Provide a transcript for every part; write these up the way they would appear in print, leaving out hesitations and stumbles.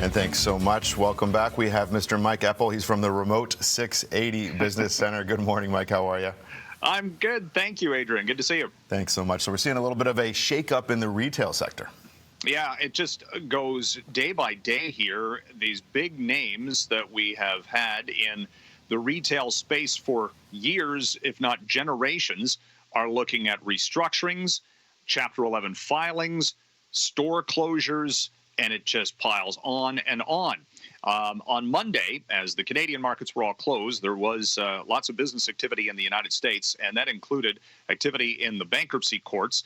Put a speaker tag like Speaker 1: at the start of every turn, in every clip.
Speaker 1: And thanks so much. Welcome back. We have Mr. Mike Eppel. He's from the Remote 680 Business Center. Good morning, Mike. How are you?
Speaker 2: I'm good. Thank you, Adrian. Good to see you.
Speaker 1: Thanks so much. So we're seeing a little bit of a shakeup in the retail sector.
Speaker 2: Yeah, it just goes day by day here. These big names that we have had in the retail space for years, if not generations, are looking at restructurings, Chapter 11 filings, store closures, and it just piles on and on. On Monday, as the Canadian markets were all closed, there was lots of business activity in the United States, and that included activity in the bankruptcy courts.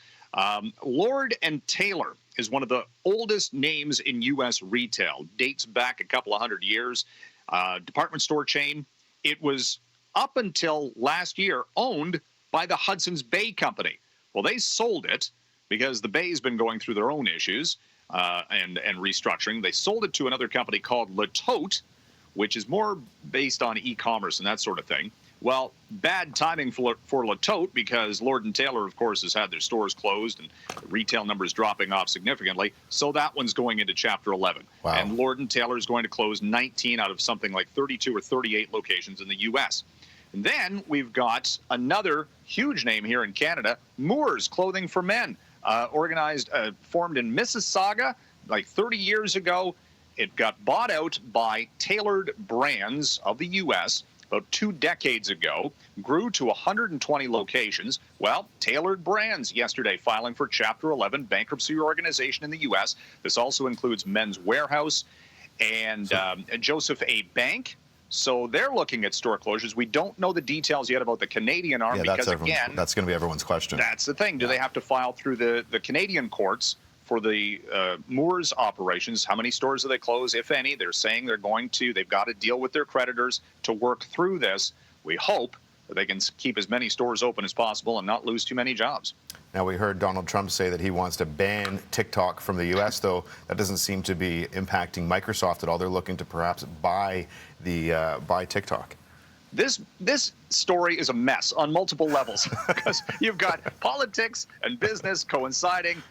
Speaker 2: Lord & Taylor is one of the oldest names in U.S. retail, dates back a couple of hundred years, department store chain. It was, up until last year, owned by the Hudson's Bay Company. Well, they sold it because the Bay's been going through their own issues and restructuring. They sold it to another company called Le Tote, which is more based on e-commerce and that sort of thing. Well, bad timing for Le Tote, because Lord & Taylor, of course, has had their stores closed and retail numbers dropping off significantly. So that one's going into Chapter 11.
Speaker 1: Wow. And
Speaker 2: Lord & Taylor is going to close 19 out of something like 32 or 38 locations in the U.S. And then we've got another huge name here in Canada, Moores Clothing for Men, formed in Mississauga like 30 years ago. It got bought out by Tailored Brands of the U.S. about 2 decades ago, grew to 120 locations. Well, Tailored Brands yesterday filing for Chapter 11 bankruptcy organization in the U.S. This also includes Men's Warehouse and Joseph A. Bank. So they're looking at store closures. We don't know the details yet about the Canadian arm because, again,
Speaker 1: that's going to be everyone's question.
Speaker 2: That's the thing. Do they have to file through the Canadian courts for the Moores operations? How many stores do they close, if any? They're saying they're going to. They've got to deal with their creditors to work through this. We hope that they can keep as many stores open as possible and not lose too many jobs.
Speaker 1: Now, we heard Donald Trump say that he wants to ban TikTok from the U.S., though that doesn't seem to be impacting Microsoft at all. They're looking to perhaps buy TikTok.
Speaker 2: This story is a mess on multiple levels because you've got politics and business coinciding.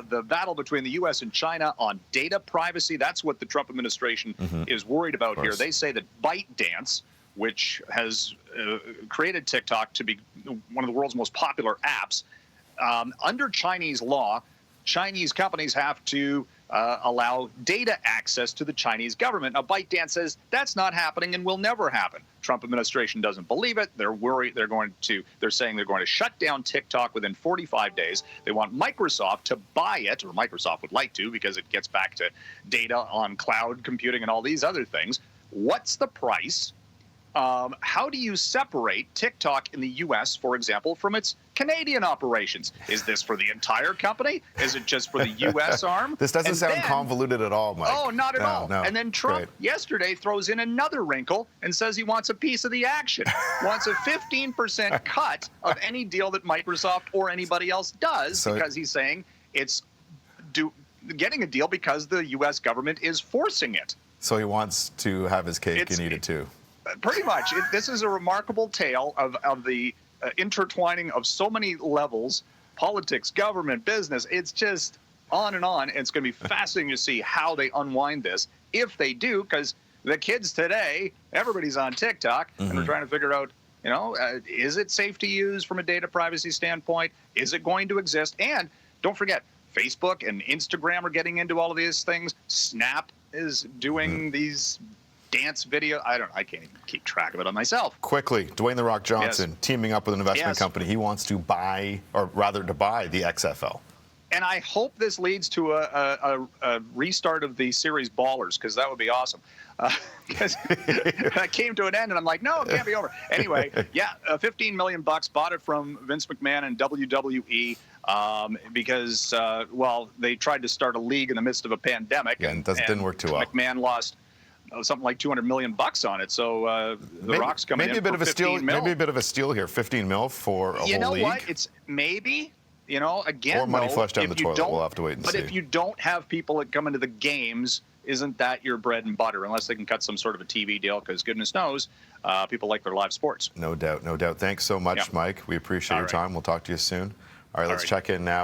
Speaker 2: The battle between the U.S. and China on data privacy, that's what the Trump administration is worried about here. They say that ByteDance, which has created TikTok to be one of the world's most popular apps, under Chinese law, Chinese companies have to allow data access to the Chinese government. Now, ByteDance says that's not happening and will never happen. Trump administration doesn't believe it. They're worried. They're saying they're going to shut down TikTok within 45 days. They want Microsoft to buy it, or Microsoft would like to, because it gets back to data on cloud computing and all these other things. What's the price? How do you separate TikTok in the U.S., for example, from its Canadian operations? Is this for the entire company? Is it just for the U.S. arm?
Speaker 1: This doesn't sound convoluted at all, Mike.
Speaker 2: Oh, not at all.
Speaker 1: No.
Speaker 2: And then Trump yesterday throws in another wrinkle and says he wants a piece of the action, wants a 15% cut of any deal that Microsoft or anybody else does, because he's saying it's getting a deal because the U.S. government is forcing it.
Speaker 1: So he wants to have his cake and eat it too.
Speaker 2: Pretty much. This is a remarkable tale of the intertwining of so many levels: politics, government, business. It's just on and on. It's going to be fascinating to see how they unwind this, if they do, because the kids today, everybody's on TikTok, and they're trying to figure out, is it safe to use from a data privacy standpoint? Is it going to exist? And don't forget, Facebook and Instagram are getting into all of these things. Snap is doing these dance video. I can't even keep track of it on myself.
Speaker 1: Quickly, Dwayne "The Rock" Johnson teaming up with an investment company. He wants to buy, or rather to buy, the XFL.
Speaker 2: And I hope this leads to a restart of the series Ballers, because that would be awesome. Because that came to an end, and I'm like, no, it can't be over. Anyway, yeah, $15 million bought it from Vince McMahon and WWE. Because, well, they tried to start a league in the midst of a pandemic.
Speaker 1: Yeah, and that didn't work too well.
Speaker 2: McMahon lost something like $200 million on it. So the Rock's coming in for 15 mil.
Speaker 1: Maybe a bit of a steal here. 15 mil for a whole league.
Speaker 2: You know what? It's maybe, again,
Speaker 1: or money flushed down the toilet. We'll have to wait and see.
Speaker 2: But if you don't have people that come into the games, isn't that your bread and butter? Unless they can cut some sort of a TV deal, because goodness knows, people like their live sports.
Speaker 1: No doubt, no doubt. Thanks so much, Mike. We appreciate your time. We'll talk to you soon. All right, let's check in now.